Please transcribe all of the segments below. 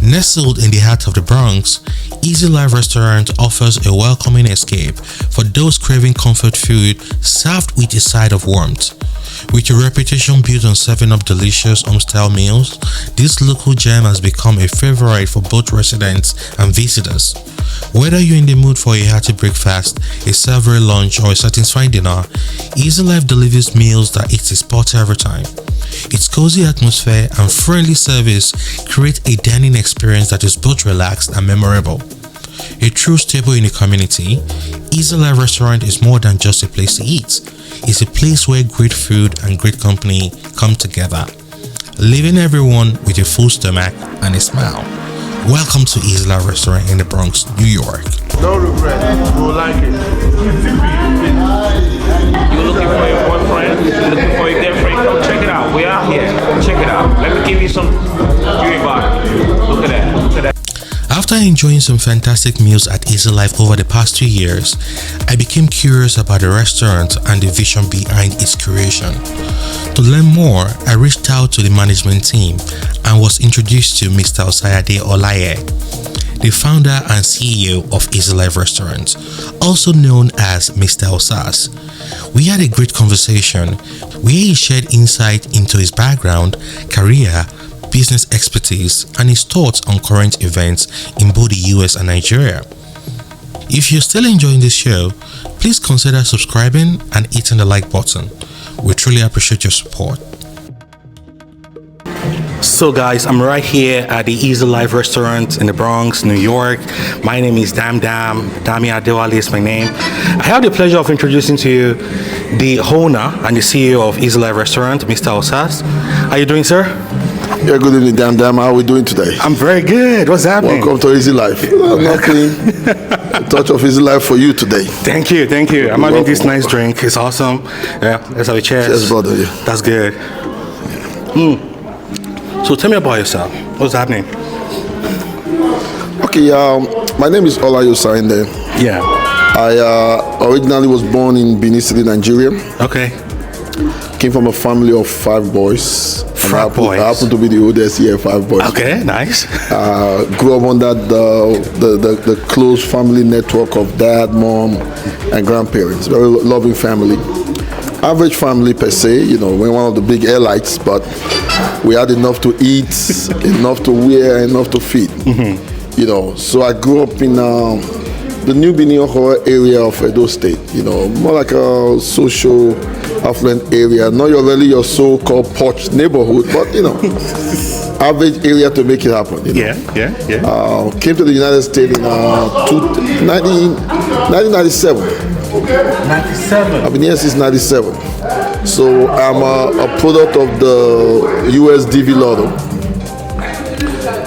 Nestled in the heart of the Bronx, Easy Life Restaurant offers a welcoming escape for those craving comfort food served with a side of warmth. With a reputation built on serving up delicious home-style meals, this local gem has become a favorite for both residents and visitors. Whether you're in the mood for a hearty breakfast, a savory lunch, or a satisfying dinner, Easy Life delivers meals that hit the spot every time. Its cozy atmosphere and friendly service create a dining experience that is both relaxed and memorable. A true staple in the community, Easy Life Restaurant is more than just a place to eat. It's a place where great food and great company come together, leaving everyone with a full stomach and a smile. Welcome to Osas Olaye Restaurant in the Bronx, New York. No regret. You will like it. You're looking for your boyfriend? You're looking for your girlfriend? Come check it out. We are here. Check it out. Let me give you some beauty bar. Look at that. Look at that. After enjoying some fantastic meals at Easy Life over the past 2 years, I became curious about the restaurant and the vision behind its creation. To learn more, I reached out to the management team and was introduced to Mr. Osas Olaye, the founder and CEO of Easy Life Restaurant, also known as Mr. Osas. We had a great conversation where he shared insight into his background, career, business expertise, and his thoughts on current events in both the US and Nigeria. If you're still enjoying this show, please consider subscribing and hitting the like button. We truly appreciate your support. So guys, I'm right here at the Easy Life Restaurant in the Bronx, New York. My name is Dami Adewale is my name. I have the pleasure of introducing to you the owner and the CEO of Easy Life Restaurant, Mr. Osas. How are you doing, sir? Yeah, good evening, Dam. How are we doing today? I'm very good. What's happening? Welcome to Easy Life. Nothing. A touch of Easy Life for you today. Thank you. I'm having this nice drink. It's awesome. Yeah, let's have a cheers. Cheers, brother. Yeah. That's good. So tell me about yourself. What's happening? Okay, my name is Olaye Osinde. Yeah. I originally was born in Benin City, Nigeria. Okay. Came from a family of 5 boys. Boys. I happen to be the oldest here, 5 boys. Okay, nice. Grew up under the close family network of dad, mom, and grandparents. Very loving family. Average family per se, we're one of the big airlights, but we had enough to eat, enough to wear, enough to feed. Mm-hmm. So I grew up in the New Benin area of Edo State, more like a social affluent area, not really your so-called posh neighborhood, but average area to make it happen. Yeah. Came to the United States in 1997. 97. I've been here since 97. So I'm a product of the US DV Lotto.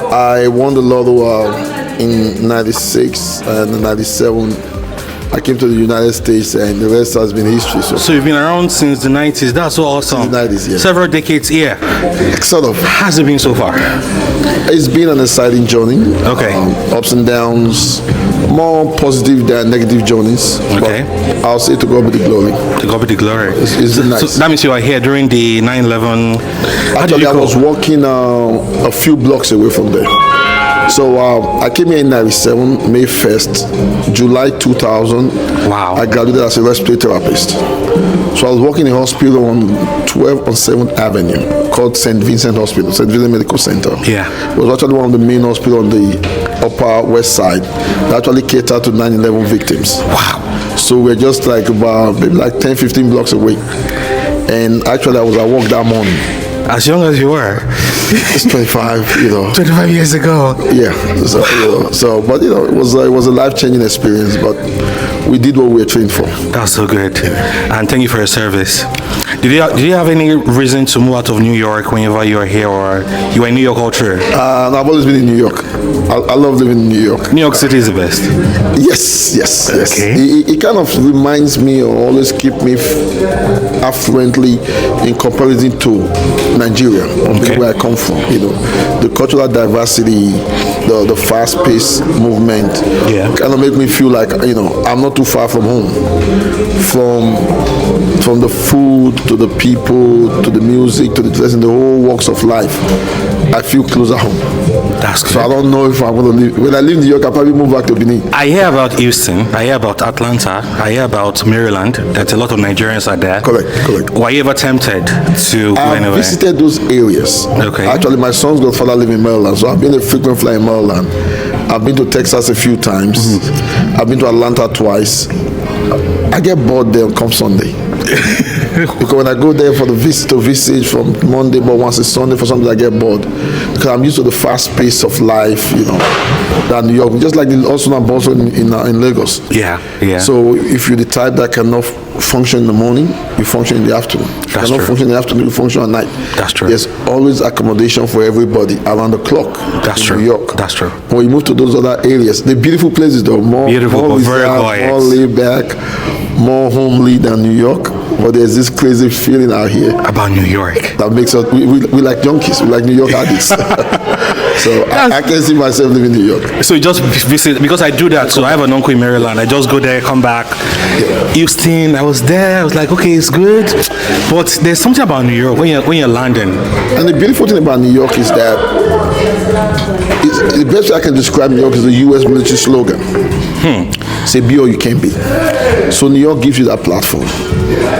I won the Lotto in 96 and 97. I came to the United States and the rest has been history. So you've been around since the 90s. That's so awesome. Since the 90s, yeah. Several decades here. Sort of. How has it been so far? It's been an exciting journey. Okay. Ups and downs, more positive than negative journeys. Okay. But I'll say to God be the glory. To God be the glory. It's nice. So that means you are here during the 9/11. Actually, I was walking a few blocks away from there. So I came here in 97, May 1st, July 2000. Wow. I graduated as a respiratory therapist. So I was working in a hospital on 12 on 7th Avenue called St. Vincent Hospital, St. Vincent Medical Center. Yeah. It was actually one of the main hospitals on the upper west side that actually catered to 9/11 victims. Wow. So we're just like about maybe like 10, 15 blocks away. And actually I was at work that morning. As young as you were. It's 25, 25 years ago. Yeah. But it was a life-changing experience. But we did what we were trained for. That's so good. And thank you for your service. Did you have any reason to move out of New York whenever you were here, or you were in New York all through? I've always been in New York. I love living in New York. New York City is the best. Yes. Okay. It kind of reminds me, or always keep me affluently in comparison to Nigeria, where I come from. The cultural diversity, the fast-paced movement, kind of make me feel like I'm not too far from home. From the food to the people to the music to the dressing, the whole walks of life. I feel closer home. That's good. So I don't know if I'm going to live. When I leave New York, I'll probably move back to Benin. I hear about Houston. I hear about Atlanta. I hear about Maryland. That a lot of Nigerians are there. Correct. Were you ever tempted to go I've anywhere? visited those areas. Okay. Actually, my son's godfather lives in Maryland, so I've been a frequent flyer in Maryland. I've been to Texas a few times. I've been to Atlanta twice. I get bored there come Sunday. Because when I go there for the visit from Monday, but once it's Sunday for Sunday, I get bored. Because I'm used to the fast pace of life, than New York. Just like the also in Lagos. Yeah. So if you're the type that cannot function in the morning, you function in the afternoon. If you cannot function in the afternoon, you function at night. That's true. There's always accommodation for everybody around the clock. That's in true. New York. That's true. When you move to those other areas, the beautiful places though, more but very reserved, quiet. more laid back, more homely than New York. But there's this crazy feeling out here About New York. that makes us we like junkies, we like New York addicts. So I can see myself living in New York. So you just visit, because I do that. So I have an uncle in Maryland. I just go there, come back. Houston, I was there. I was like, okay, it's good. But there's something about New York when you're landing. And the beautiful thing about New York is that the best way I can describe New York is the U.S. military slogan. Say be or you can be. So New York gives you that platform.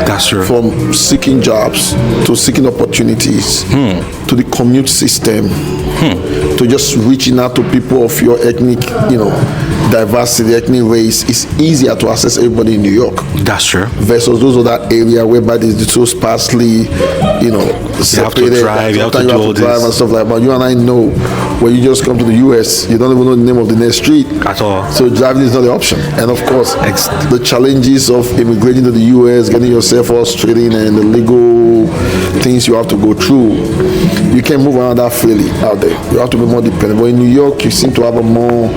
That's true. From seeking jobs to seeking opportunities to the commute system to just reaching out to people of your ethnic, diversity, ethnic race. It's easier to access everybody in New York. That's true. Versus those of that area whereby it's so sparsely, separated. You have to do all drive this. and stuff like that. But you and I know when you just come to the US, you don't even know the name of the next street. At all. So driving is not the option. And of course, the challenges of immigrating to the US, getting yourself all straightened and the legal things you have to go through, you can't move around that freely out there. You have to be more dependent. But in New York, you seem to have a more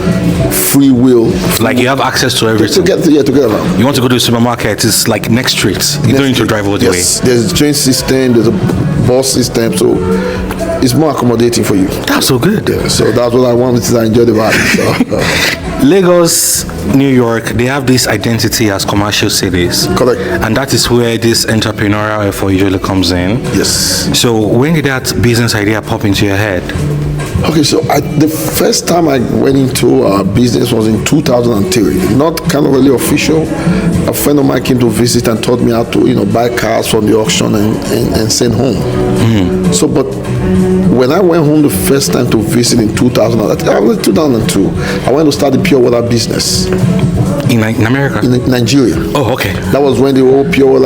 free will. Like you have access to everything. To get around. You want to go to the supermarket, it's like next street. You don't need to drive all the way. Yes, there's a train system, there's a bus system, so it's more accommodating for you. That's so good. Yeah, so that's what I wanted to enjoy the vibe. Lagos, New York, they have this identity as commercial cities. Correct. And that is where this entrepreneurial effort usually comes in. Yes. So when did that business idea pop into your head? Okay, so the first time I went into business was in 2003. Not kind of really official. A friend of mine came to visit and taught me how to, buy cars from the auction and send home. So, but when I went home the first time to visit in 2002, I went to start the pure water business. In America? In Nigeria. Oh, okay. That was when the whole pure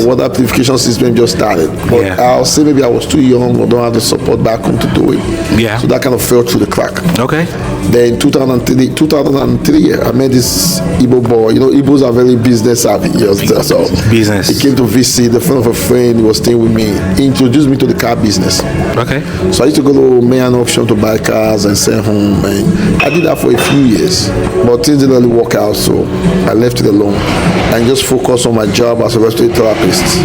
water purification system just started. But Yeah. I'll say maybe I was too young or don't have the support back home to do it. Yeah. So that kind of fell through the crack. Okay. Then in 2003, I met this Igbo boy. Igbos are very business savvy. So Business. he came to visit, the friend of a friend, he was staying with me. He introduced me to the car business. Okay. So I used to go to main auction to buy cars and sell home, and I did that for a few years. But things didn't really work out, so I left it alone and just focused on my job as a respiratory therapist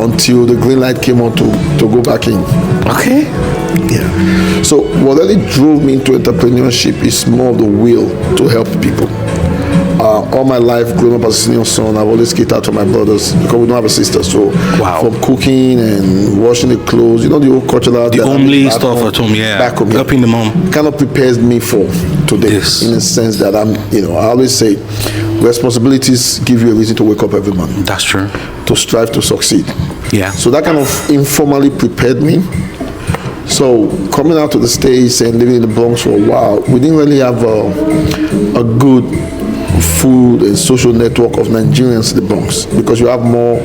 until the green light came on to go back in. Okay. Yeah. So what really drove me into entrepreneurship is more of the will to help people. All my life, growing up as a senior son, I've always catered to my brothers because we don't have a sister. So Wow. from cooking and washing the clothes, the old cultural The homely stuff at home, yeah. back home, Helping the mom. kind of prepares me for today. Yes. In the sense that I always say, responsibilities give you a reason to wake up every morning, That's true. to strive to succeed. Yeah. So that kind of informally prepared me. So coming out to the States and living in the Bronx for a while, we didn't really have a good food and social network of Nigerians in the Bronx because you have more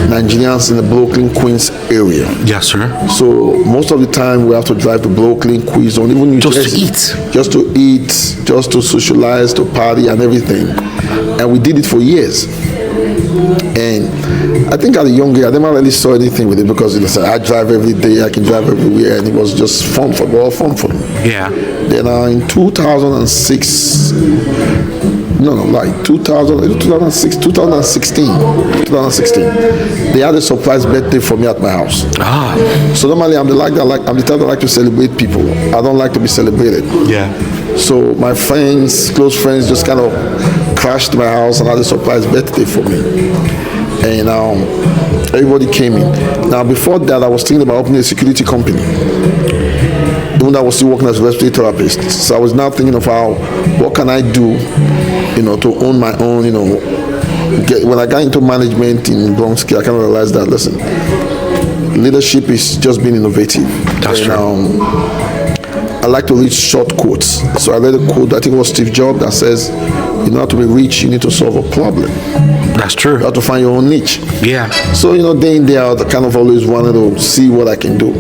Nigerians in the Brooklyn, Queens area. Yes, sir. So most of the time we have to drive to Brooklyn, Queens, or even New Just to Jersey. eat. Just to eat, just to socialize, to party and everything. And we did it for years. And I think at a young age, I never really saw anything with it because I drive every day, I can drive everywhere, and it was just fun for me. Yeah. Then in 2006, like 2016, they had a surprise birthday for me at my house. Ah. So normally I'm the type that like to celebrate people. I don't like to be celebrated. Yeah. So my friends, close friends, just kind of crashed my house and had a surprise birthday for me. And everybody came in. Now before that, I was thinking about opening a security company. when I was still working as a respiratory therapist. So I was now thinking of what can I do, to own my own, when I got into management in Bronx, I kind of realized that, listen, leadership is just being innovative. That's true. I like to read short quotes. So I read a quote, I think it was Steve Jobs, that says, in order to be rich, you need to solve a problem. That's true. You have to find your own niche. Yeah. So, day in, day out, I kind of always wanted to see what I can do.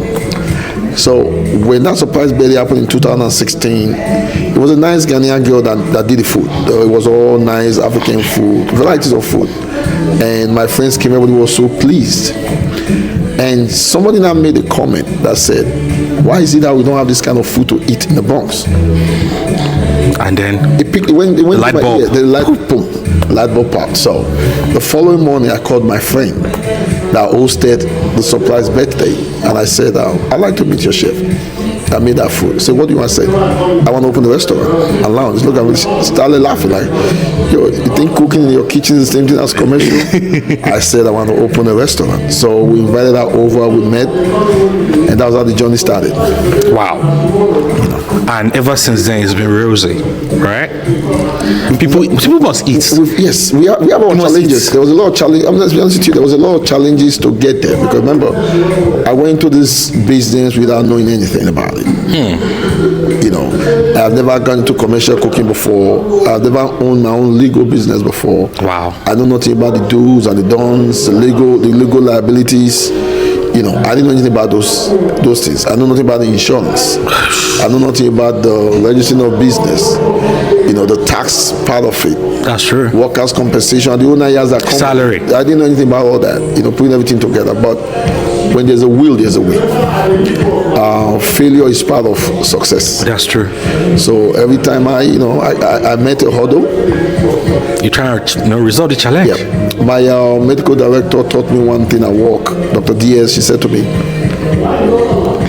So when that surprise birthday happened in 2016, it was a nice Ghanaian girl that did the food. It was all nice African food, varieties of food. And my friends came, everybody was so pleased. And somebody now made a comment that said, why is it that we don't have this kind of food to eat in the Bronx? And then it went the light bulb. The light bulb popped. So the following morning, I called my friend that hosted the surprise birthday, and I said, I'd like to meet your chef. I made that food. So what do you want to say? I want to open a restaurant and lounge. Look at me, started laughing like, you think cooking in your kitchen is the same thing as commercial? I said I want to open a restaurant. So we invited her over, we met, and that was how the journey started. Wow. And ever since then, it's been rosy, right? People must eat. Yes, we have our challenges. There was a lot of challenges. I'm going to be honest with you. There was a lot of challenges to get there, because remember, I went into this business without knowing anything about it. I've never gone into commercial cooking before. I've never owned my own legal business before. Wow. I know nothing about the do's and the don'ts, the legal liabilities. I didn't know anything about those things. I know nothing about the insurance. I know nothing about the registering of business. The tax part of it. That's true. Workers' compensation. The whole 9 years that salary. I didn't know anything about all that. Putting everything together. But when there's a will, there's a way. Failure is part of success. That's true. So every time I met a hurdle, you try to resolve the challenge. Yeah. My medical director taught me one thing at work. Dr. Diaz, she said to me,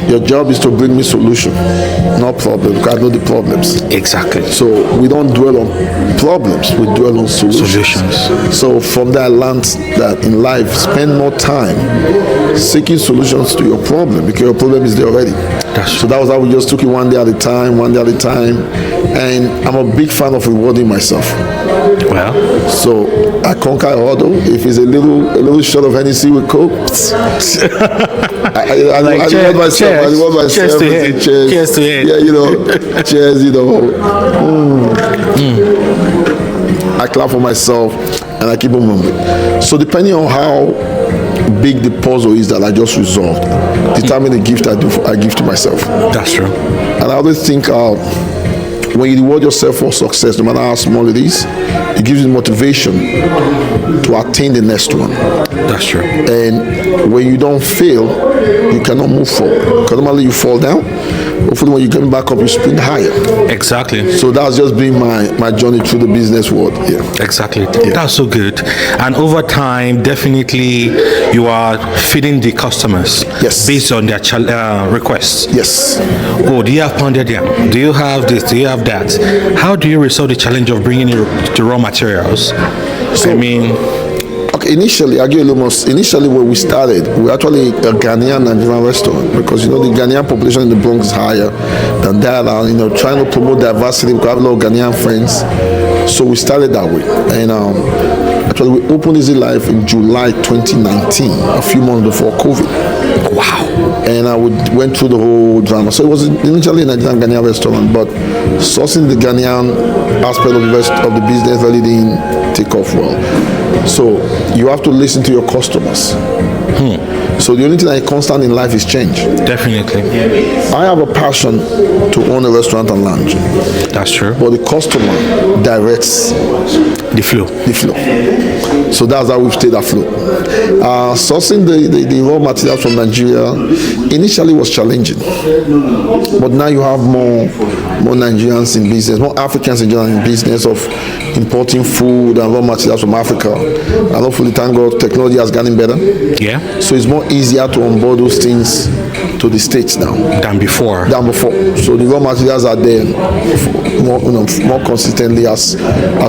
your job is to bring me solution, not problem, because I know the problems. Exactly. So we don't dwell on problems, we dwell on solutions. So from that I learned that in life, spend more time seeking solutions to your problem, because your problem is there already. So that was how we just took it one day at a time. And I'm a big fan of rewarding myself. Well, so I conquer a hurdle. If it's a little shot of Hennessy with Coke, I reward myself. Cheers to it. Cheers to it. Yeah, cheers. I clap for myself and I keep on moving. So depending on how big the puzzle is that I just resolved, determine the gift I give to myself. That's true. And I always think when you reward yourself for success, no matter how small it is, it gives you motivation to attain the next one. That's true. And when you don't fail, you cannot move forward. Because normally you fall down. Hopefully when you come back up, you sprint higher. Exactly. So that's just been my journey through the business world. Yeah. Exactly. Yeah. That's so good. And over time, definitely you are feeding the customers. Yes. Based on their requests. Yes. Oh, do you have pounded yam? Do you have this? Do you have that? How do you resolve the challenge of bringing in the raw materials? Initially, I'll give you a little more. Initially, when we started, we were actually a Ghanaian Nigerian restaurant, because the Ghanaian population in the Bronx is higher than that. And trying to promote diversity, because I have a lot of Ghanaian friends. So we started that way. And actually, we opened Easy Life in July 2019, a few months before COVID. Wow. And I went through the whole drama. So it was initially a Nigerian Ghanaian restaurant, but sourcing the Ghanaian aspect of the business really didn't take off well. So you have to listen to your customers. So the only thing that is constant in life is change. Definitely. I have a passion to own a restaurant and lounge. That's true. But the customer directs the flow. So that's how we've stayed afloat. Sourcing the raw materials from Nigeria initially was challenging. But now you have more Nigerians in business, more Africans in general in business of importing food and raw materials from Africa. And hopefully, thank God, technology has gotten better. Yeah. So it's more easier to onboard those things to to the States now Than before. So the raw materials are there more consistently as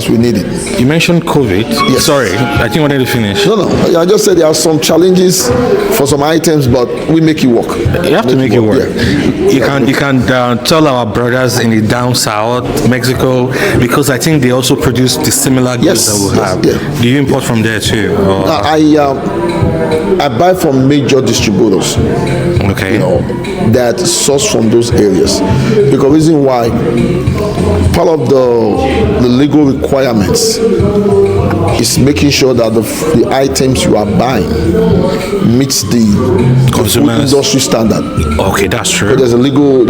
we need it. You mentioned COVID. Yes. Sorry, I think you wanted to finish. No, I just said there are some challenges for some items, but we make it work. You have to make it work. Yeah. You can tell our brothers in the down south, Mexico, because I think they also produce the similar goods that we have. Yeah. Do you import from there too? I buy from major distributors. Okay. That source from those areas. Because reason why, part of the legal requirements is making sure that the items you are buying meets the food industry standard. Okay, that's true. But there's a legal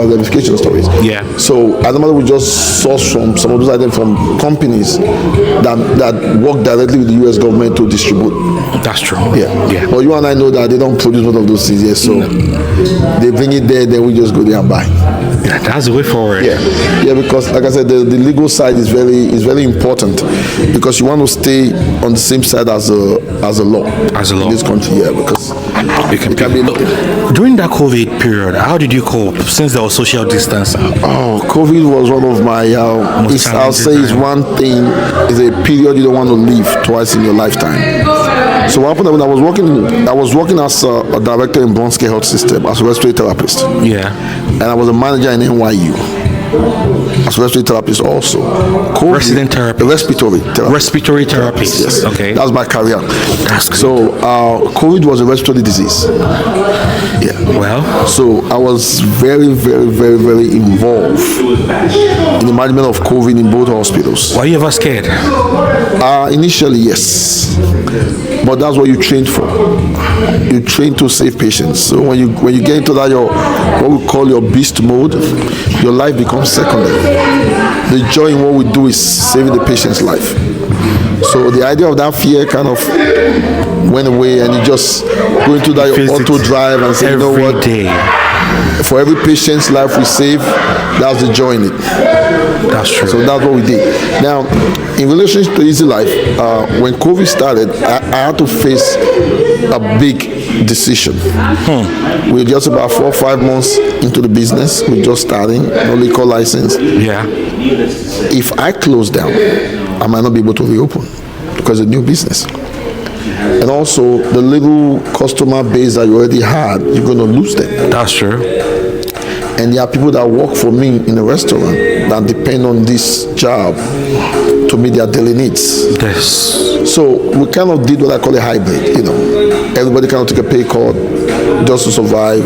verification stories. Yeah. So at the moment we just source from some of those items from companies that work directly with the U.S. government to distribute. That's true. Yeah. But you and I know that they don't produce one of those things yet, so they bring it there, then we just go there and buy. Yeah, that's the way forward. Yeah, because like I said, the legal side is very important because you want to stay on the same side as a law. As a law in this country, because it can be. During that COVID period, how did you cope since there was social distancing? Oh, COVID was one of my. I'll say it's one thing. It's a period you don't want to live twice in your lifetime. So what happened when I was working as a director in Bronx Care Health System as a respiratory therapist. Yeah. And I was a manager in NYU as a respiratory therapist also. COVID, Resident therapist. Respiratory therapist. Yes. Okay. That's my career. That's good. So COVID was a respiratory disease. Yeah. Well. So I was very involved in the management of COVID in both hospitals. Were you ever scared? Initially, yes. But that's what you trained for. You train to save patients. So when you get into that what we call your beast mode, your life becomes secondary. The joy in what we do is saving the patient's life. So the idea of that fear kind of went away, and you just go into that auto drive and say, you know what? For every patient's life we save, that's the joy in it. That's true. So that's what we did. Now, in relation to Easy Life, when COVID started, I had to face a big decision. We're just about 4 or 5 months into the business. We're just starting, no liquor license. Yeah. If I close down, I might not be able to reopen because it's a new business. And also, the little customer base that you already had, you're going to lose them. That's true. And there are people that work for me in a restaurant that depend on this job to meet their daily needs. Yes. So we kind of did what I call a hybrid, Everybody kind of took a pay cut just to survive.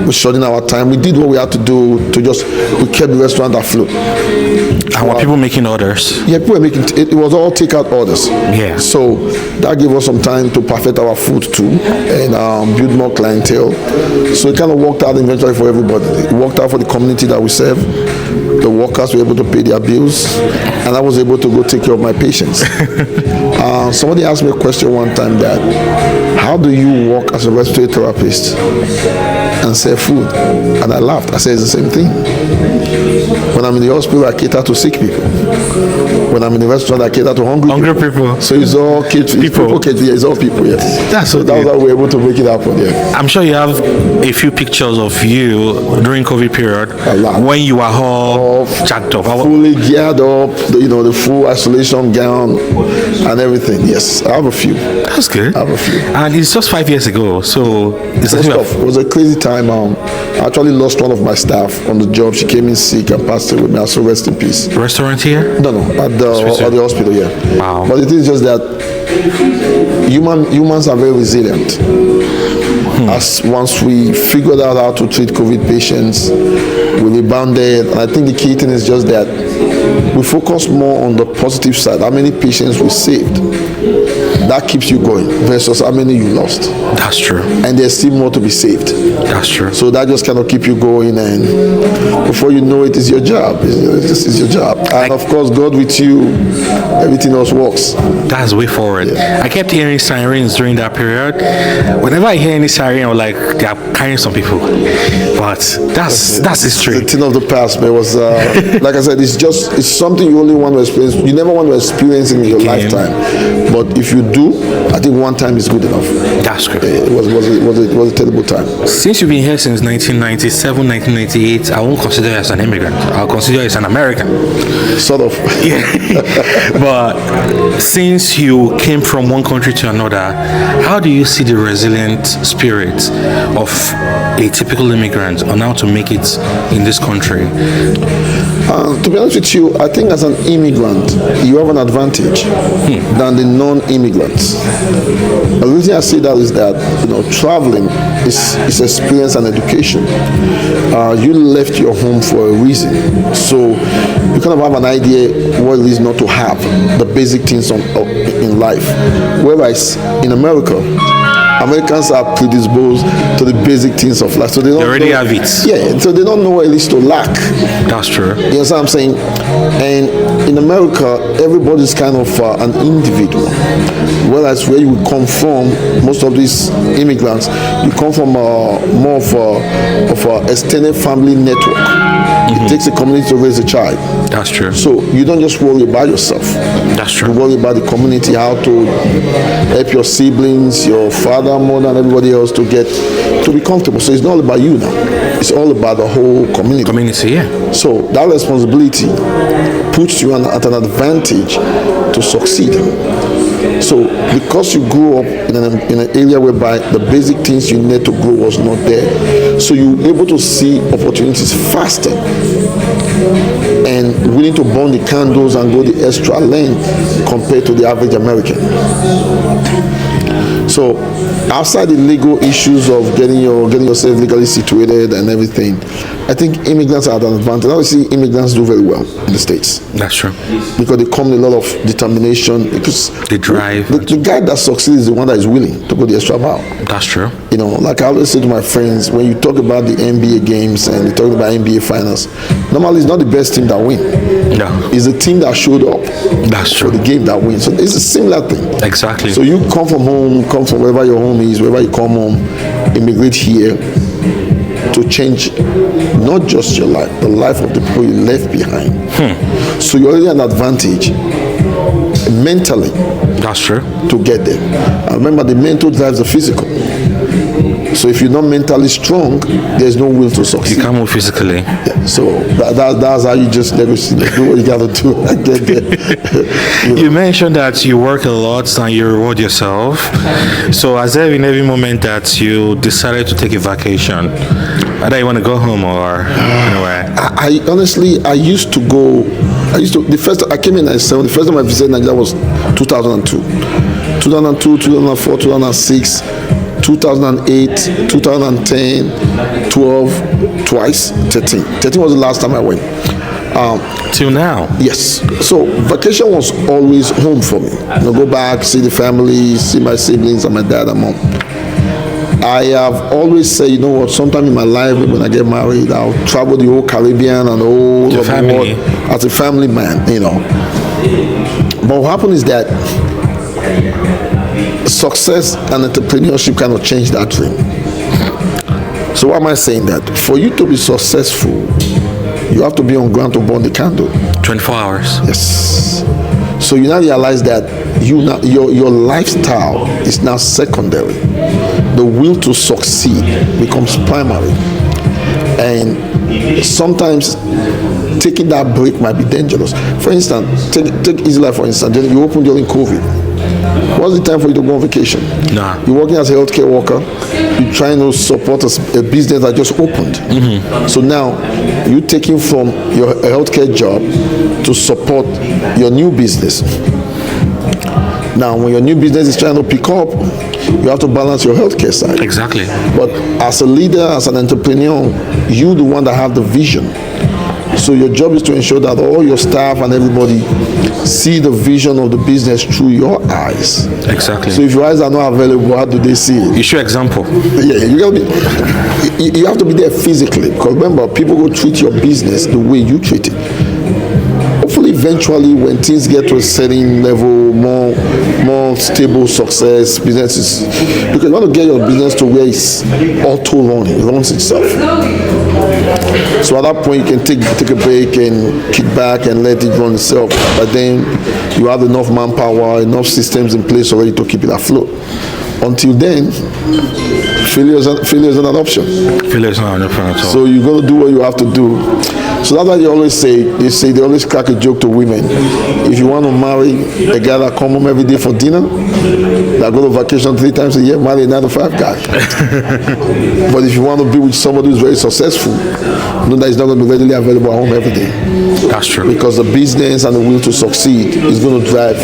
We're shortening our time. We did what we had to do we kept the restaurant afloat. And were people making orders? Yeah, people were making, it was all takeout orders. Yeah. So that gave us some time to perfect our food too and build more clientele. So it kind of worked out eventually for everybody. It worked out for the community that we serve. The workers were able to pay their bills, and I was able to go take care of my patients. Somebody asked me a question one time that, how do you work as a respiratory therapist and serve food? And I laughed. I said, it's the same thing. When I'm in the hospital, I cater to sick people. When I'm in the restaurant, I cater to hungry people. So it's all people. It's all people, yes. That's so that's how we're able to make it happen, yeah. I'm sure you have a few pictures of you during COVID period when you were all jacked up. Fully geared up, the full isolation gown and everything. Yes, I have a few. That's good. I have a few. And it's just 5 years ago, so it's it was a crazy time. I actually lost one of my staff on the job. She came in sick and passed away with me. So rest in peace. Restaurant here? No, at the hospital, yeah. Wow. But it is just that humans are very resilient. As once we figured out how to treat COVID patients, we rebounded. And I think the key thing is just that we focus more on the positive side. How many patients we saved? That keeps you going versus how many you lost. That's true. And there's still more to be saved. That's true. So that just kind of keep you going, and we before you know it, it's your job. It's your job. And of course, God with you, everything else works. That's way forward. Yeah. I kept hearing sirens during that period. Whenever I hear any siren, I'm like, they are carrying some people. But that's history. The thing of the past, man, was like I said, it's something you only want to experience. You never want to experience in your lifetime. But if you do, I think one time is good enough. That's great. It was a terrible time. Since you've been here since 1997, 1998, I won't consider you as an immigrant. I'll consider you as an American. Sort of. Yeah. But since you came from one country to another, how do you see the resilient spirit of a typical immigrant on how to make it in this country? To be honest with you, I think as an immigrant, you have an advantage than the non-immigrants. The reason I say that is that traveling is experience and education. You left your home for a reason, so you kind of have an idea what it is not to have the basic things in life. Whereas in America, Americans are predisposed to the basic things of life, so they already have it. Yeah, so they don't know what it is to lack. That's true. You know what I'm saying? And in America, everybody's kind of an individual. Whereas where you would come from, most of these immigrants, you come from more of a extended family network. It takes a community to raise a child. That's true. So you don't just worry about yourself. That's true. You worry about the community, how to help your siblings, your father, mother, and everybody else to be comfortable. So it's not all about you now. It's all about the whole community. Community, yeah. So that responsibility puts you at an advantage to succeed. So because you grew up in an area whereby the basic things you need to grow was not there, so you're able to see opportunities faster and willing to burn the candles and go the extra length compared to the average American. So outside the legal issues of getting yourself legally situated and everything, I think immigrants are at an advantage. Now we see immigrants do very well in the States. That's true. Because they come with a lot of determination. Because they drive. The guy that succeeds is the one that is willing to go the extra mile. That's true. Like I always say to my friends, when you talk about the NBA games and you talk about NBA finals, normally it's not the best team that win. No. It's the team that showed up. That's true. For the game that wins. So it's a similar thing. Exactly. So you come from home, come from wherever your home is, wherever you come home, immigrate here to change not just your life, the life of the people you left behind. So you're already an advantage mentally. That's true. To get there. And remember, the mental drives the physical. So if you're not mentally strong, there's no will to succeed. You can't move physically. Yeah. So that's how you just do what you gotta do and get there. You mentioned that you work a lot and you reward yourself. So has there been every moment that you decided to take a vacation? Either you want to go home or anywhere? I honestly, I came in 97. The first time I visited Nigeria was 2002. 2002, 2004, 2006, 2008, 2010, 12, twice, 13. 13 was the last time I went. Till now? Yes. So vacation was always home for me. Go back, see the family, see my siblings and my dad and mom. I have always said, sometime in my life when I get married, I'll travel the whole Caribbean and the whole of the world as a family man, But what happened is that success and entrepreneurship kind of changed that dream. So why am I saying that? For you to be successful, you have to be on ground to burn the candle. 24 hours. Yes. So you now realize that your lifestyle is now secondary. The will to succeed becomes primary. And sometimes taking that break might be dangerous. For instance, take Easy Life for instance. You open during COVID. What's the time for you to go on vacation? Nah. You're working as a healthcare worker. You're trying to support a business that just opened. So now you're taking from your healthcare job to support your new business. Now, when your new business is trying to pick up, you have to balance your healthcare side. Exactly. But as a leader, as an entrepreneur, you're the one that have the vision. So your job is to ensure that all your staff and everybody see the vision of the business through your eyes. Exactly. So if your eyes are not available, how do they see it? You show example. Yeah, you have to be there physically. Because remember, people will treat your business the way you treat it. Hopefully, eventually, when things get to a certain level, more stable success, businesses, because you want to get your business to where it's auto running, it runs itself. So at that point, you can take a break and kick back and let it run itself. But then you have enough manpower, enough systems in place already to keep it afloat. Until then, failure is not an option. Failure is not an option at all. So you got to do what you have to do. So that's why they always crack a joke to women. If you want to marry a guy that come home every day for dinner, that go to vacation 3 times a year, marry a 9-to-5 guy. But if you want to be with somebody who's very successful, know that he's not going to be readily available at home every day. That's true. Because the business and the will to succeed is going to drive.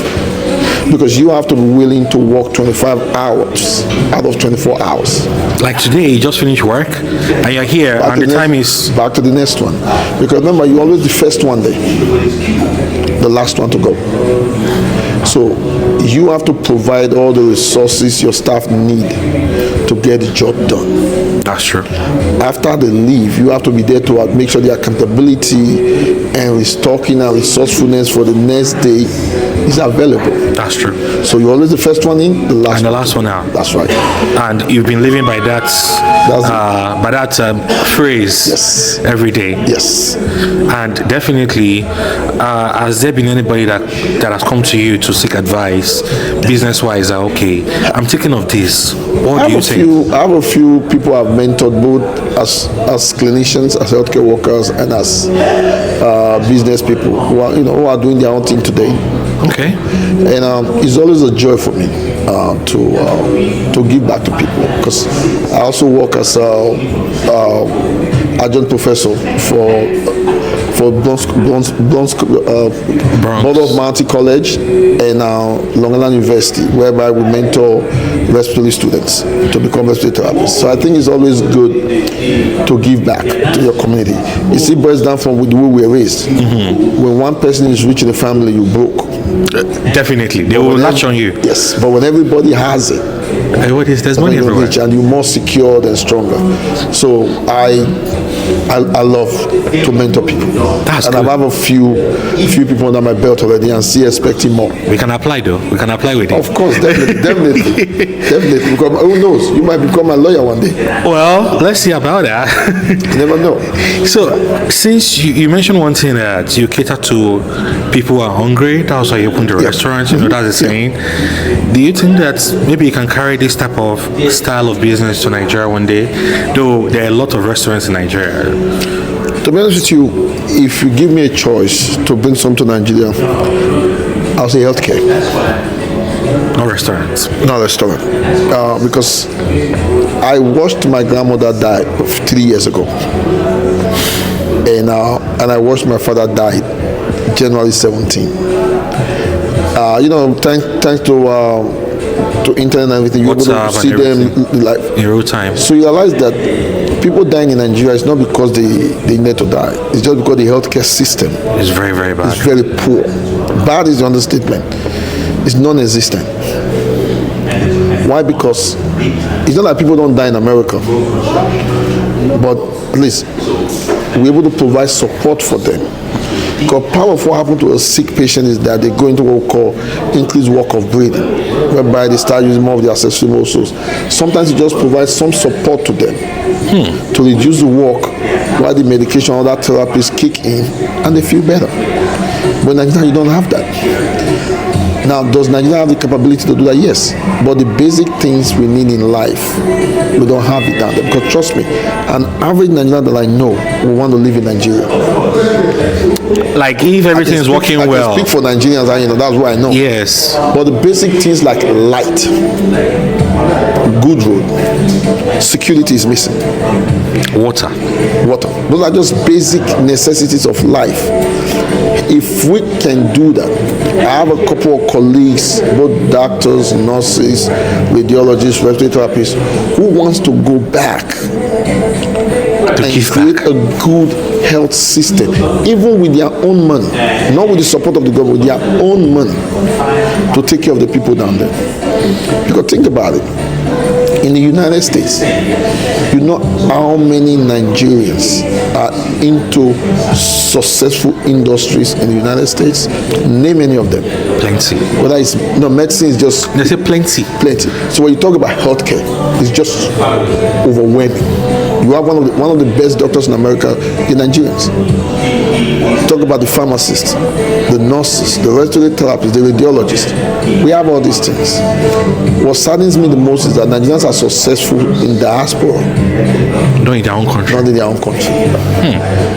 Because you have to be willing to work 25 hours out of 24 hours. Like today, you just finished work and you're here and the time is... Back to the next one. Because remember, you're always the first one there, the last one to go. So you have to provide all the resources your staff need to get the job done. That's true. After they leave, you have to be there to make sure the accountability and restocking and resourcefulness for the next day is available. That's true. So you're always the first one in, the last one out. That's right. And you've been living by that phrase Yes. every day. Yes. And definitely, has there been anybody that has come to you to seek advice, business-wise? Okay, I'm thinking of this. What do you think? I have a few people I've mentored, both as clinicians, as healthcare workers, and as business people who are doing their own thing today. Okay. And it's always a joy for me to give back to people, because I also work as adjunct professor for Bronx Mother of Mountain College and Long Island University, whereby we mentor respiratory students to become respiratory therapists. So I think it's always good to give back to your community. You see, it boils down from the way we were raised. Mm-hmm. When one person is rich in the family, you broke. Definitely, they will latch on you. Yes, but when everybody has it, there's money everywhere, and you're more secured and stronger. So I love to mentor people. That's and good. I have a few people under my belt already, and see expecting more. We can apply though. We can apply with it. Of course, definitely. Because who knows? You might become a lawyer one day. Well, let's see about that. You never know. So, since you mentioned one thing that you cater to people who are hungry, that's why you open the restaurant. That's the saying. Do you think that maybe you can carry this type of style of business to Nigeria one day? Though there are a lot of restaurants in Nigeria. To be honest with you, if you give me a choice to bring some to Nigeria, I'll say healthcare. No restaurants. No restaurant. Because I watched my grandmother die 3 years ago. And I watched my father die January 17. Thanks to internet and everything, you're able to see them like in real time. So you realize that people dying in Nigeria is not because they need to die. It's just because the healthcare system is very, very bad. It's very poor. Bad is the understatement. It's non-existent. Why? Because it's not like people don't die in America, but at least we're able to provide support for them. Because part of what happened to a sick patient is that they go into what we call increased work of breathing, whereby they start using more of the accessory muscles. Sometimes you just provide some support to them to reduce the work while the medication and other therapies kick in and they feel better. But in Nigeria, you don't have that. Now, does Nigeria have the capability to do that? Yes. But the basic things we need in life, we don't have it down there. Because trust me, an average Nigerian that I know will want to live in Nigeria. Like if everything is working well. I can speak for Nigerians, that's what I know. Yes. But the basic things like light, good road, security is missing. Water. Those are just basic necessities of life. If we can do that, I have a couple of colleagues, both doctors, nurses, radiologists, respiratory therapists, who wants to go back and create a good health system, even with their own money, not with the support of the government, with their own money, to take care of the people down there. Because think about it. In the United States, you know how many Nigerians are into successful industries in the United States? Name any of them. Plenty. Whether it's medicine is just They say plenty. plenty. So when you talk about healthcare, it's just overwhelming. You have one of the best doctors in America, the Nigerians. Talk about the pharmacists, the nurses, the respiratory therapists, the radiologists. We have all these things. What saddens me the most is that Nigerians are successful in diaspora, Not in their own country. not in their own country.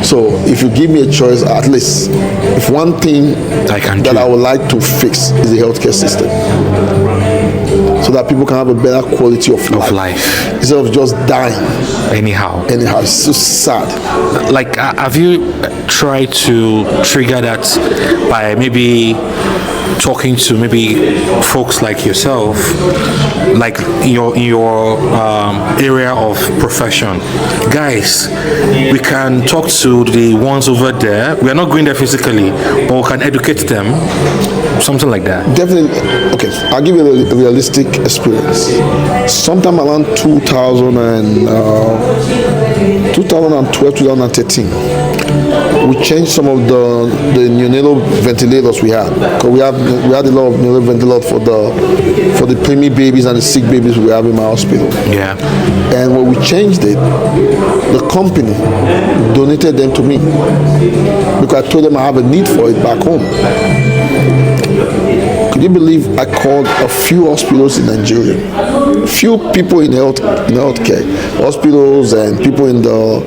So if you give me a choice, at least, if one thing I would like to fix is the healthcare system, so that people can have a better quality of life. Instead of just dying Anyhow. It's so sad. Like, have you tried to trigger that by maybe talking to maybe folks like yourself, like in your area of profession? Guys, we can talk to the ones over there. We are not going there physically, but we can educate them. Something like that. Definitely. Okay, I'll give you a realistic experience. Sometime around 2012, 2013, we changed some of the neonatal ventilators we had. Because we had a lot of neonatal ventilators for the preemie babies and the sick babies we have in my hospital. Yeah. And when we changed it, the company donated them to me because I told them I have a need for it back home. Could you believe I called a few hospitals in Nigeria, few people in healthcare, hospitals and people in the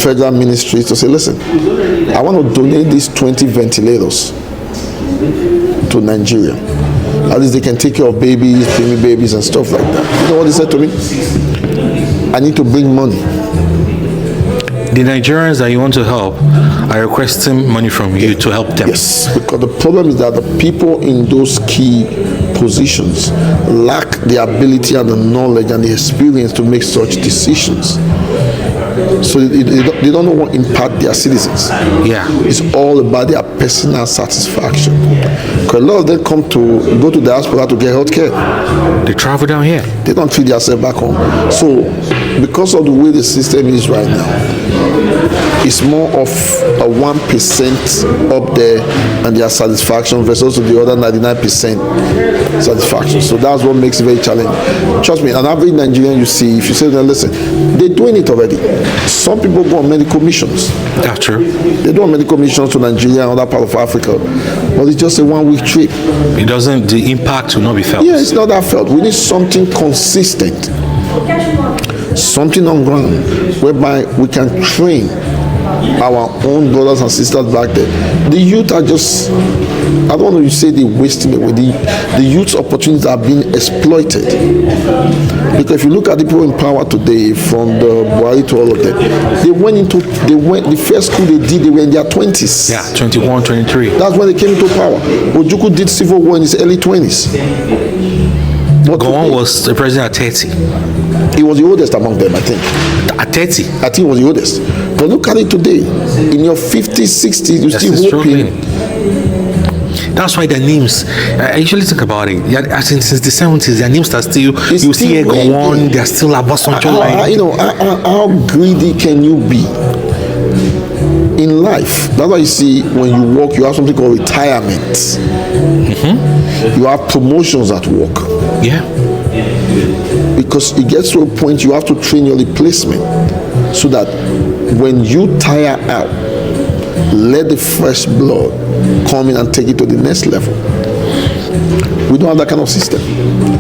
federal ministries to say, listen, I want to donate these 20 ventilators to Nigeria. At least they can take care of babies, preemie babies and stuff like that. You know what they said to me? I need to bring money. The Nigerians that you want to help are requesting money from you to help them. Yes, because the problem is that the people in those key positions lack the ability and the knowledge and the experience to make such decisions. So they don't know what impact their citizens. Yeah. It's all about their personal satisfaction. Because a lot of them go to diaspora to get health care. They travel down here. They don't feed themselves back home. So because of the way the system is right now, it's more of a 1% up there and their satisfaction versus the other 99% satisfaction. So that's what makes it very challenging. Trust me, an average Nigerian you see, if you say to them, listen, they're doing it already. Some people go on medical missions. That's true. They do on medical missions to Nigeria and other part of Africa, but it's just a 1-week trip. The impact will not be felt. Yeah, it's not that felt. We need something consistent, something on ground, whereby we can train our own brothers and sisters back there. The youth are just, I don't want to say they're wasting away. The youth's opportunities are being exploited. Because if you look at the people in power today, from the Buhari to all of them, the first coup they did, they were in their 20s. Yeah, 21, 23. That's when they came into power. Ojukwu did civil war in his early 20s. Gowon was the president at 30. He was the oldest among them, I think. At 30? I think he was the oldest. But look at it today. In your 50s, 60s, you still hoping. That's why their names, I usually think about it. Yeah, since the 70s, their names are still, you see Gowon, they're still a Boston line. How greedy can you be in life? That's why you see when you work, you have something called retirement. Mm-hmm. You have promotions at work. Yeah. Because it gets to a point you have to train your replacement so that when you tire out, let the fresh blood come in and take it to the next level. We don't have that kind of system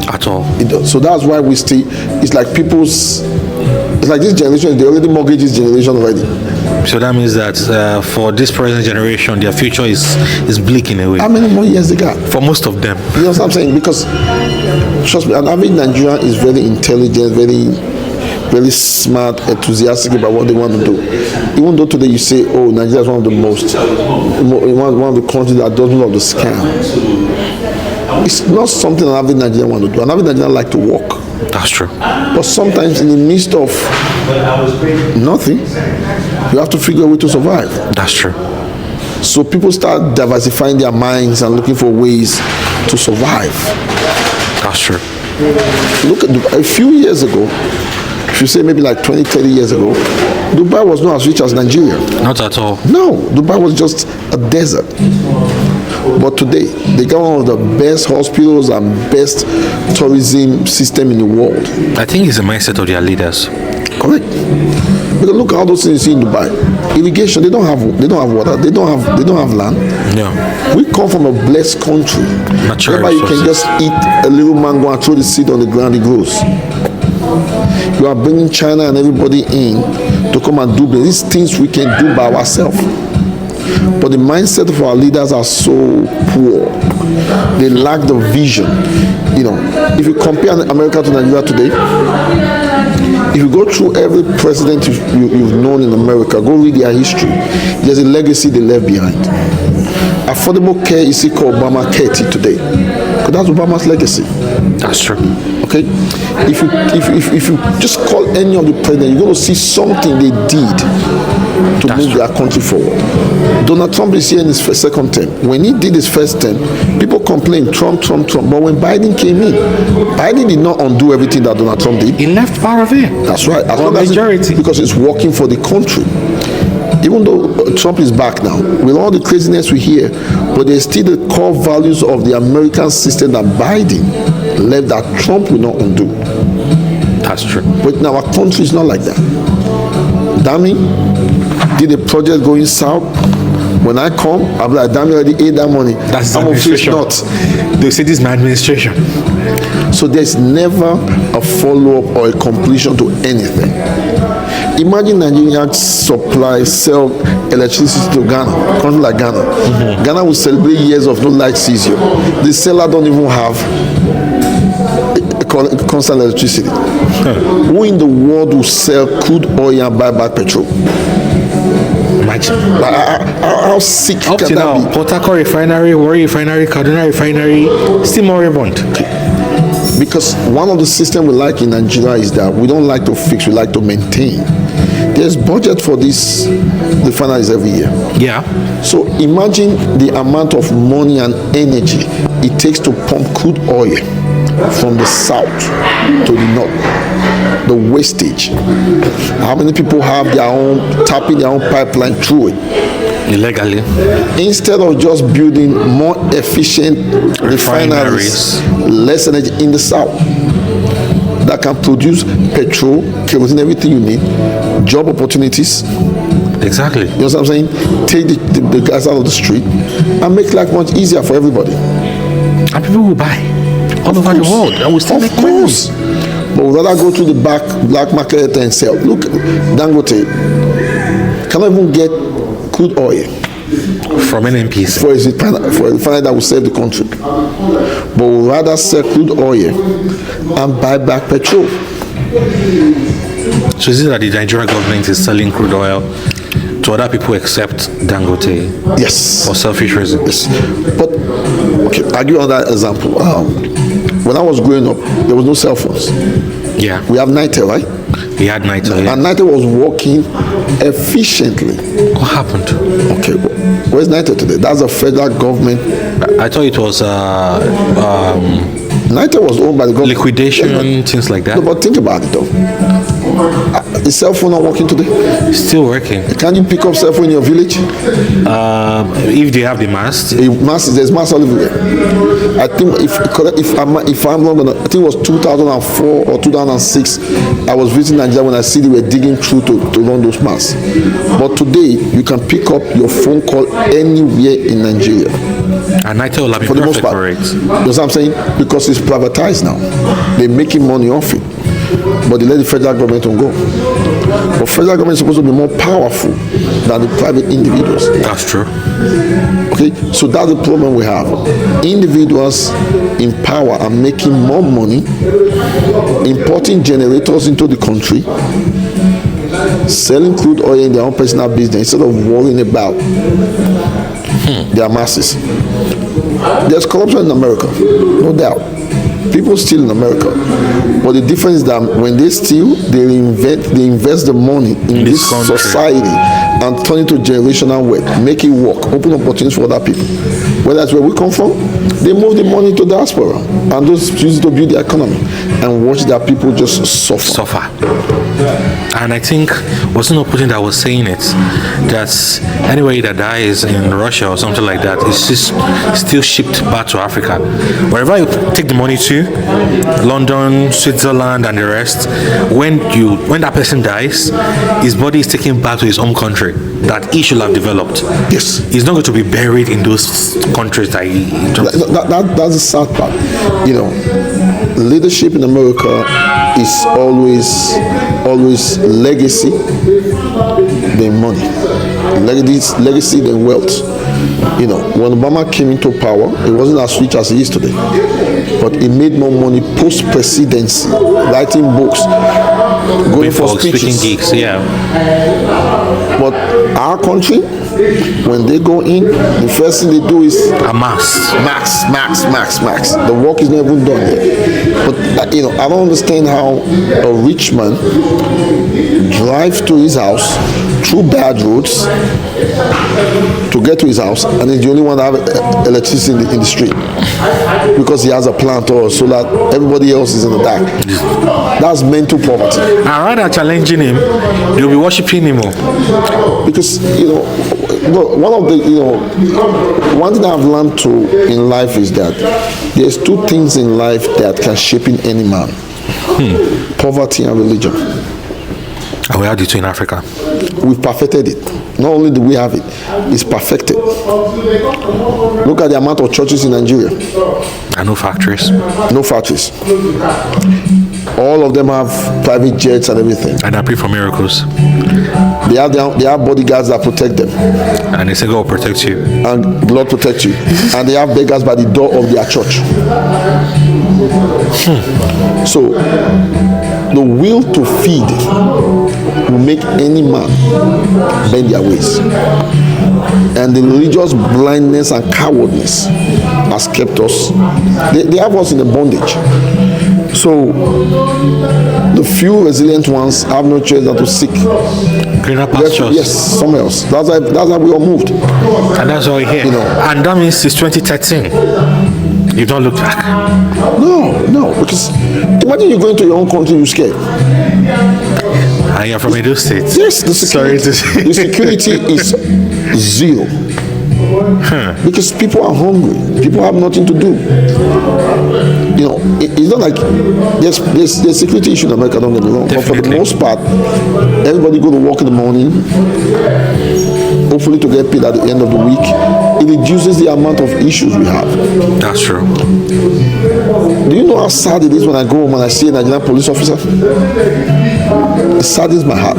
at all. So that's why we still, it's like this generation, they already mortgage this generation already. So that means that for this present generation, their future is bleak in a way. How many more years they got? For most of them. You know what I'm saying? Because, trust me, an average Nigerian is very intelligent, very, very smart, enthusiastic about what they want to do. Even though today you say, oh, Nigeria is one of the countries that doesn't love the scam. It's not something an average Nigerian want to do. An average Nigerian like to work. That's true. But sometimes in the midst of nothing, You have to figure a way to survive. That's true. So people start diversifying their minds and looking for ways to survive. That's true. Look at Dubai. A few years ago, if you say maybe like 20, 30 years ago, Dubai was not as rich as Nigeria. Not at all. No, Dubai was just a desert. But today, they got one of the best hospitals and best tourism system in the world. I think it's the mindset of their leaders. Correct. Because look at all those things you see in Dubai. Irrigation, they don't have water, they don't have land. Yeah. We come from a blessed country. Natural whereby you can resources. just eat a little mango and throw the seed on the ground, it grows. You are bringing China and everybody in to come and do these things we can do by ourselves. But the mindset of our leaders are so poor. They lack the vision. You know, if you compare America to Nigeria today, if you go through every president you've known in America, go read their history. There's a legacy they left behind. Affordable care is called Obamacare today. Because that's Obama's legacy. That's true. Okay? If you just call any of the presidents, you're going to see something they did to move their country forward. Donald Trump is here in his second term. When he did his first term, people complained, Trump. But when Biden came in, Biden did not undo everything that Donald Trump did. He left part of it. That's right. As Well, long as majority. because it's working for the country. Even though Trump is back now, with all the craziness we hear, but there's still the core values of the American system that Biden left that Trump will not undo. That's true. But in our country, it's not like that. Dami did a project going south. When I come, I'll be like, Dami already ate that money. That's I'm administration. not. They say this is my administration. So there's never a follow-up or a completion to anything. Imagine Nigeria sell electricity to Ghana, a country like Ghana. Mm-hmm. Ghana will celebrate years of no light seizure. The seller don't even have constant electricity. Who in the world will sell crude oil and buy back petrol? Imagine. How sick Up can to that now, be? Port Harcourt refinery, Warri refinery, Kaduna refinery, still moribund. Because one of the systems we like in Nigeria is that we don't like to fix, we like to maintain. There's budget for these refineries every year. Yeah. So imagine the amount of money and energy it takes to pump crude oil from the south to the north. The wastage. How many people have tapping their own pipeline through it? Illegally. Instead of just building more efficient refineries, less energy in the south that can produce petrol, kerosene, everything you need, job opportunities. Exactly. You know what I'm saying? Take the gas out of the street and make life much easier for everybody. And people will buy all over the world and we still make money. But we'd rather go to the black market and sell. Look, Dangote cannot even get crude oil from NNPC for a refinery that will save the country. But we'd rather sell crude oil and buy back petrol. So is it that the Nigerian government is selling crude oil to other people except Dangote? Yes. For selfish reasons? Yes. But, okay, I'll give you another example. When I was growing up, there was no cell phones. Yeah. We have Nitel, right? We had Nitel, yeah. And Nitel was working efficiently. What happened? Okay, where's Nitel today? That's the federal government. I thought it was Nitel was owned by the government. Liquidation, things like that. No, but think about it though. Is cell phone not working today? Still working. Can you pick up cell phone in your village? If they have the mast. There's masts all everywhere. I think if I'm not gonna, I think it was 2004 or 2006. I was visiting Nigeria when I see they were digging through to run those masts. But today you can pick up your phone call anywhere in Nigeria. And Nitel will have been For the most perfect part. for it. You know what I'm saying? Because it's privatized now. They're making money off it. But they let the federal government go. But federal government is supposed to be more powerful than the private individuals. That's true. Okay, so that's the problem we have. Individuals in power are making more money, importing generators into the country, selling crude oil in their own personal business instead of worrying about their masses. There's corruption in America, no doubt. People steal in America, but the difference is that when they steal, they invest the money in this country. society and turn it to generational wealth, make it work, open opportunities for other people. Whether that's where we come from, they move the money to diaspora and those use it to build the economy and watch their people just suffer. And I think wasn't Putin that was saying it, that anybody that dies in Russia or something like that is still shipped back to Africa. Wherever you take the money to, London, Switzerland, and the rest, when that person dies, his body is taken back to his home country that he should have developed. Yes. He's not going to be buried in those countries that he that's the sad part. Leadership in America is always legacy than money. Legacy than wealth. When Obama came into power, it wasn't as rich as he is today. But he made more money post-presidency, writing books, going for speeches. Speaking gigs, yeah. But our country, when they go in, the first thing they do is max. The work is not even done yet. But I don't understand how a rich man drives to his house through bad roads to get to his house, and he's the only one that have electricity in the street because he has a plant or so that everybody else is in the dark. That's mental poverty. And rather challenging him, they'll be worshiping him more. Because one thing I've learned in life is that there's two things in life that can shape in any man: poverty and religion. And we have the two in Africa. We've perfected it. Not only do we have it, it's perfected. Look at the amount of churches in Nigeria. And no factories. No factories. All of them have private jets and everything. And I pray for miracles. They have bodyguards that protect them. And they say God will protect you. And the Lord protect you. And they have beggars by the door of their church. So, the will to feed will make any man bend their ways. And the religious blindness and cowardness has kept us. They have us in a bondage. So the few resilient ones have no choice than to seek greener pastures. Yes, somewhere else. That's how we all moved. And that's why we're here. And that means it's 2013. You don't look back. No, because imagine you go into your own country, you're scared. And you're from Edo State. Yes, the security is zero. Because people are hungry. People have nothing to do. It's not like there's security issue in America, don't get me wrong. Definitely. But for the most part, everybody go to work in the morning, hopefully to get paid at the end of the week. It reduces the amount of issues we have. That's true. Do you know how sad it is when I go home and I see a Nigerian police officer? It saddens my heart.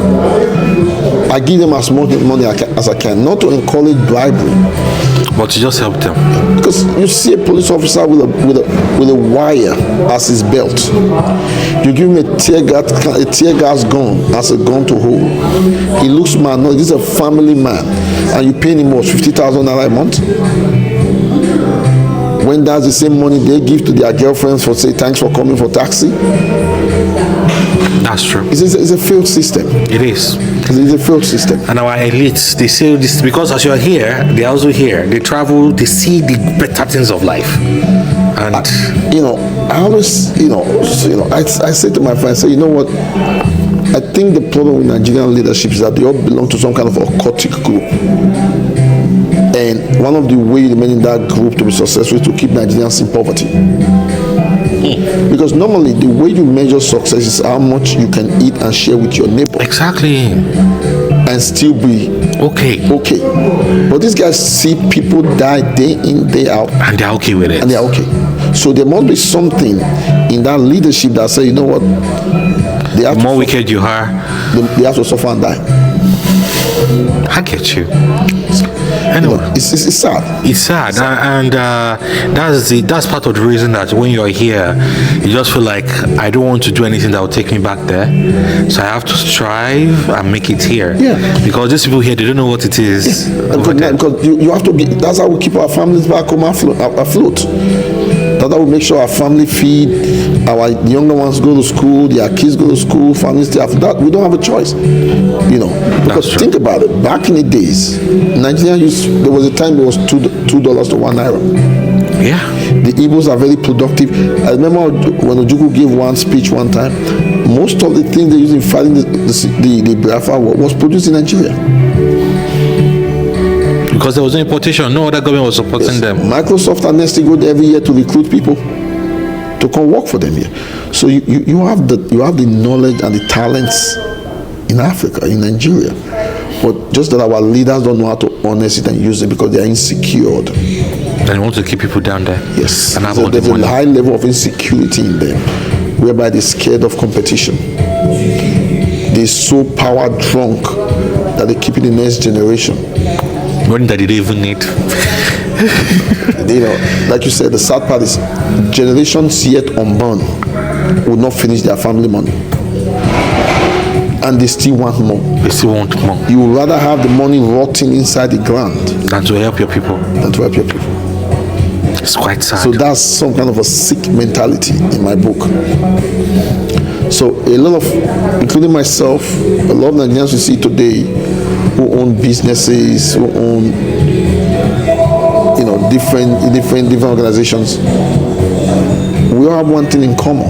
I give them as much money as I can, not to encourage bribery, but to just help them. Because you see a police officer with a wire as his belt. You give him a tear gas gun as a gun to hold. He looks mad. No, this is a family man, and you pay him what, 50,000 naira a month? When that's the same money they give to their girlfriends for say thanks for coming for taxi. That's true. It's a failed system. It is. It's a failed system. And our elites, they say this because as you are here, they are also here. They travel, they see the better things of life. And I always, I say to my friends, you know what? I think the problem with Nigerian leadership is that they all belong to some kind of occultic group. And one of the ways to remain in that group to be successful is to keep Nigerians in poverty. Because normally the way you measure success is how much you can eat and share with your neighbor. Exactly. And still be okay. But these guys see people die day in, day out. And they're okay with it. And they're okay. So there must be something in that leadership that say, you know what? The more wicked you are, they have to suffer and die. I get you. Anyway, it's sad. It's sad, and that's part of the reason that when you're here, you just feel like I don't want to do anything that will take me back there, so I have to strive and make it here. Yeah. Because these people here, they don't know what it is. Because you have to be. That's how we keep our families back home afloat. That will make sure our family feed, our younger ones go to school, their kids go to school, families stay after that. We don't have a choice, because think about it. Back in the days, Nigeria there was a time it was $2 to $1. Yeah. The Igbos are very productive. I remember when Ojukwu gave one speech one time, most of the things they used in fighting the Biafra war was produced in Nigeria. Because there was no importation, no other government was supporting them. Microsoft and Nestle go there every year to recruit people to come work for them here. So you have the knowledge and the talents in Africa, in Nigeria. But just that our leaders don't know how to harness it and use it because they are insecure. And want to keep people down there. Yes. And So there's a high level of insecurity in them, whereby they're scared of competition. They're so power drunk that they keep it in the next generation. Money that they don't even need. Like you said, the sad part is generations yet unborn will not finish their family money. And they still want more. They still want more. You would rather have the money rotting inside the ground than to help your people. It's quite sad. So that's some kind of a sick mentality in my book. So a lot of, including myself, a lot of Nigerians you see today who own businesses, who own, different organizations, we all have one thing in common.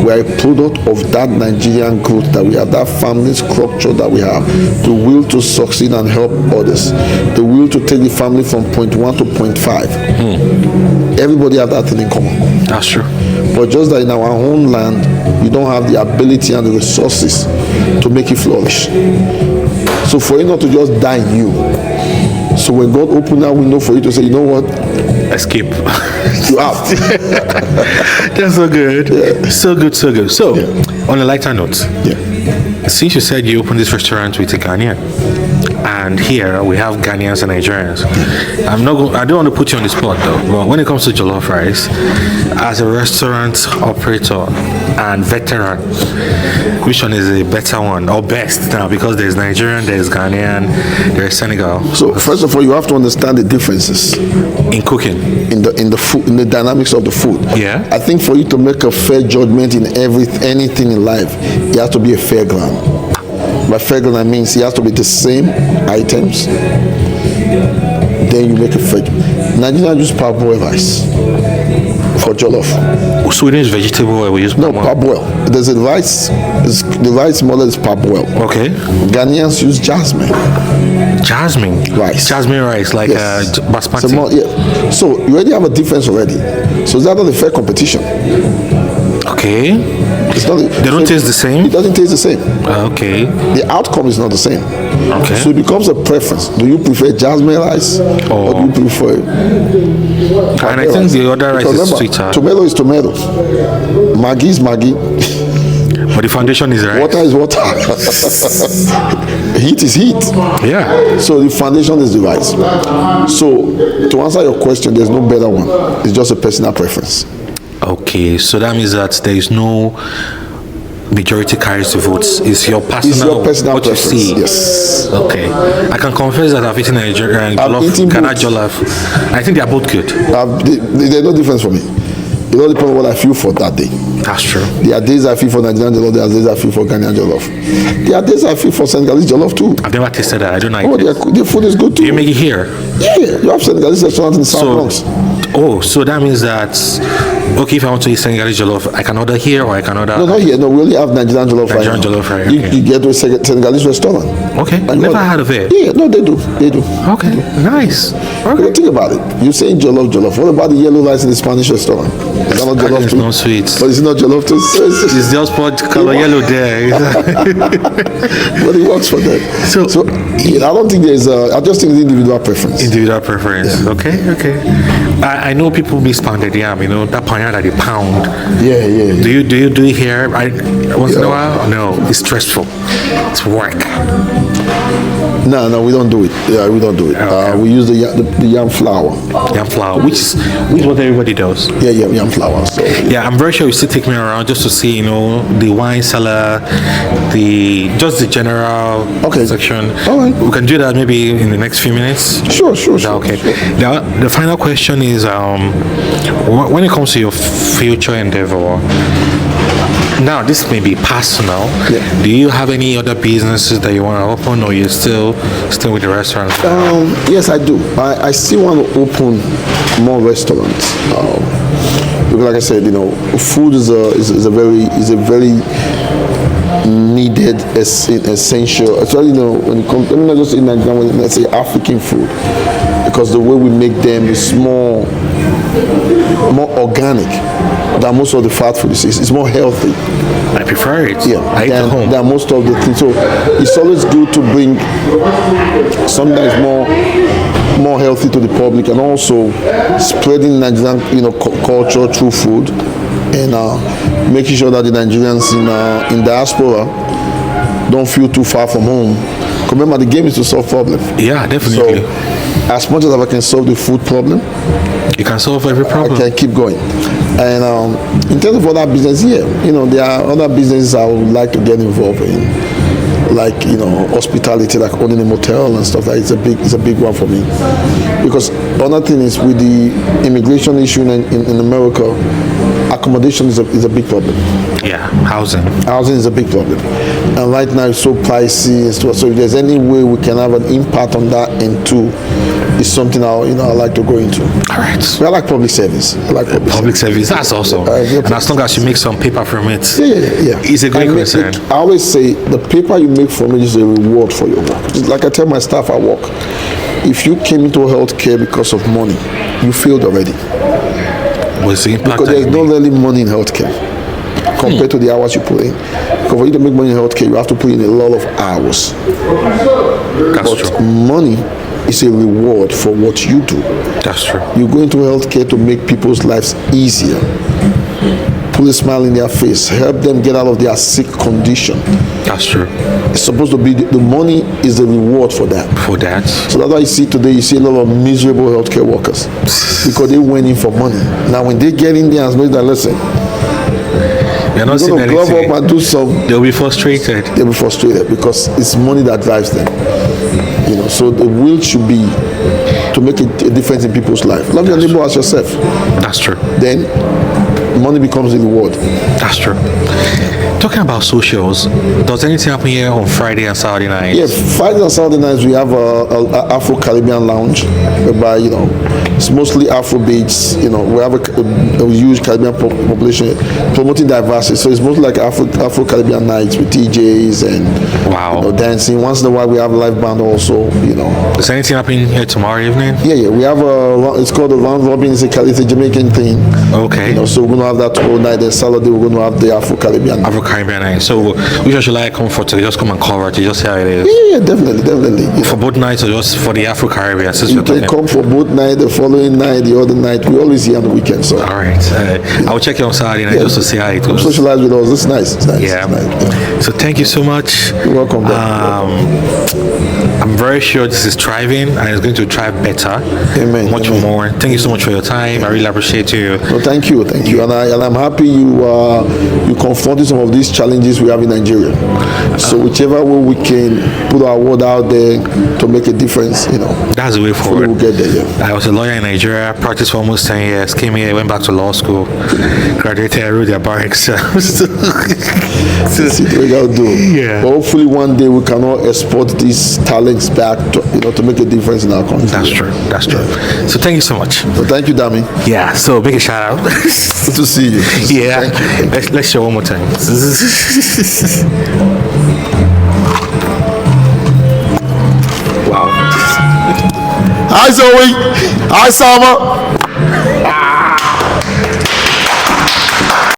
We are a product of that Nigerian growth that we have, that family structure that we have, the will to succeed and help others, the will to take the family from point 1 to point 5. Everybody have that thing in common. That's true. But just that in our own land, you don't have the ability and the resources to make it flourish. So for it not to just die in you. So when God opened that window for you to say, you know what? Escape. You have. That's so good. Yeah. So good. So, on a lighter note, since you said you opened this restaurant with a Ghanaian, and here we have Ghanaians and Nigerians, I don't want to put you on the spot though, but when it comes to jollof rice, as a restaurant operator and veteran, which one is a better one or best now? Because there's Nigerian, there's Ghanaian, there's Senegal. So first of all, you have to understand the differences in cooking, in the food, in the dynamics of the food. Yeah. I think for you to make a fair judgment in anything in life, it has to be a fair ground. By fair ground, means it has to be the same items. Then you make a fair. Nigeria use parboiled rice for jollof. Sweden is vegetable oil. We use parboiled. There's a rice. The rice model is parboiled. Okay. Ghanaians use jasmine. Jasmine rice. Jasmine rice, like basmati. So you already have a difference already. So it's not a fair competition. Okay. It's not. They don't taste the same. It doesn't taste the same. Okay. The outcome is not the same. Okay. So it becomes a preference. Do you prefer jasmine rice or do you prefer? And I think the other rice is sweeter. Tomato is tomato. Maggi is Maggi. But the foundation is rice. Water is water. Heat is heat. Yeah. So the foundation is the rice. So to answer your question, there's no better one. It's just a personal preference. Okay, so that means that there is no majority carries the votes. It's your personal what preference. You see. Yes. Okay. I can confess that I've eaten Nigerian jollof, Ghana jollof. I think they are both good. There's no difference for me. It all depends on what I feel for that day. That's true. There are days I feel for Nigerian jollof. There are days I feel for Ghanaian jollof. There are days I feel for Senegalese jollof too. I've never tasted that. I don't like it. The food is good too. You make it here? Yeah. You have Senegalese restaurants in South Bronx. Oh, so that means that if I want to eat Senegalese jollof, I can order here or I can order. No, not here. No, we only have Nigerian jollof. Nigerian jollof, right? You get to a Senegalese restaurant. Okay, never heard of it. Yeah, no, they do. Okay, nice. Okay, think about it. You're saying jollof. What about the yellow rice in the Spanish restaurant? Is that not jollof too? It's not sweet. But it's not jollof too. It's just pot color yellow there. But it works for them. So I don't think there's I just think it's individual preference. Individual preference. Yeah. Okay. I know people miss pounded yam. That pound that they pound. Yeah. Do you do it here? Once in a while? No, it's stressful. It's work. No, we don't do it. Yeah, we don't do it. Okay. We use the yam flour. Yam flour, which is what everybody does. Yeah, yam flour. So Yeah, I'm very sure you still take me around just to see, the wine cellar, just the general section. All right. We can do that maybe in the next few minutes. Sure. Is that okay? Sure. Now, the final question is, when it comes to your future endeavor, now this may be personal. Yeah. Do you have any other businesses that you want to open, or you're still with the restaurants? Yes, I do. I still want to open more restaurants. Because, like I said, food is a very needed, essential. Especially, when it comes, not just in Nigeria, when let's say African food, because the way we make them is more organic than most of the fast food. It's more healthy. I prefer it. Yeah, I eat at home. than most of the things. So it's always good to bring something that is more healthy to the public, and also spreading Nigerian culture through food, and making sure that the Nigerians in diaspora don't feel too far from home. Remember, the game is to solve problems. Yeah, definitely. So, as much as I can solve the food problem, you can solve every problem. I can keep going. And in terms of other business, there are other businesses I would like to get involved in, like hospitality, like owning a motel and stuff. It's a big one for me, because another thing is, with the immigration issue in America, accommodation is a big problem. Yeah, housing is a big problem, and right now it's so pricey and stuff. So if there's any way we can have an impact on that, and too, it's something I like to go into. All right. But I like public service. Public service. That's awesome. And as long as you make some paper from it, yeah. It's a great concern. I always say the paper you make from it is a reward for your work. It's like I tell my staff at work, if you came into healthcare because of money, you failed already. What's the impact? Because there's no really money in healthcare compared to the hours you put in. Because for you to make money in healthcare, you have to put in a lot of hours. That's true. Money is a reward for what you do. That's true. You go into healthcare to make people's lives easier, put a smile in their face, help them get out of their sick condition. That's true. It's supposed to be the money is the reward for that. For that. So that's why you see a lot of miserable healthcare workers, because they went in for money. Now when they get in there and know that, listen, they're not seeing glove anything. up and do some. They'll be frustrated. They'll be frustrated because it's money that drives them. So the will should be to make a difference in people's life. Love your neighbor as yourself. That's true. Then money becomes the reward. That's true. Talking about socials, does anything happen here on Friday and Saturday nights? Yeah, Friday and Saturday nights we have a Afro-Caribbean lounge, whereby it's mostly Afro beats. We have a huge Caribbean population, promoting diversity. So it's mostly like Afro-Caribbean nights with DJs and dancing. Once in a while we have a live band also. Is anything happening here tomorrow evening? Yeah. We have it's called a round robin. It's a Jamaican thing. Okay. So we're gonna have that tomorrow night. Then Saturday we're gonna have the Afro-Caribbean. Afro-Caribbean night. So which should I come for today? Just come and cover it. Just see how it is. Yeah, definitely. For both nights or just for the Afro-Caribbean? You can come for both night, the following night, the other night. We always here on the weekend. So. All right. I'll check you on Saturday night just to see how it goes. Socialize with us. It's nice. Yeah. It's nice. So thank you so much. You're welcome. I'm very sure this is thriving and it's going to thrive better. Amen. Much more. Thank you so much for your time. I really appreciate you. Well, thank you. And I'm happy you confronted some of these challenges we have in Nigeria. So whichever way we can put our word out there to make a difference, that's the way forward. We'll get there. Yeah. I was a lawyer in Nigeria, practiced for almost 10 years, came here, went back to law school, graduated, I wrote their bar exams. That's it, we gotta do. Yeah. But hopefully one day we can all export these talents back to make a difference in our country. That's true. Yeah. So thank you so much. So thank you, Dami. Yeah, so big a shout out. Good to see you. Yeah. Let's show one more time. Wow. Hi Zoe. Hi Salma.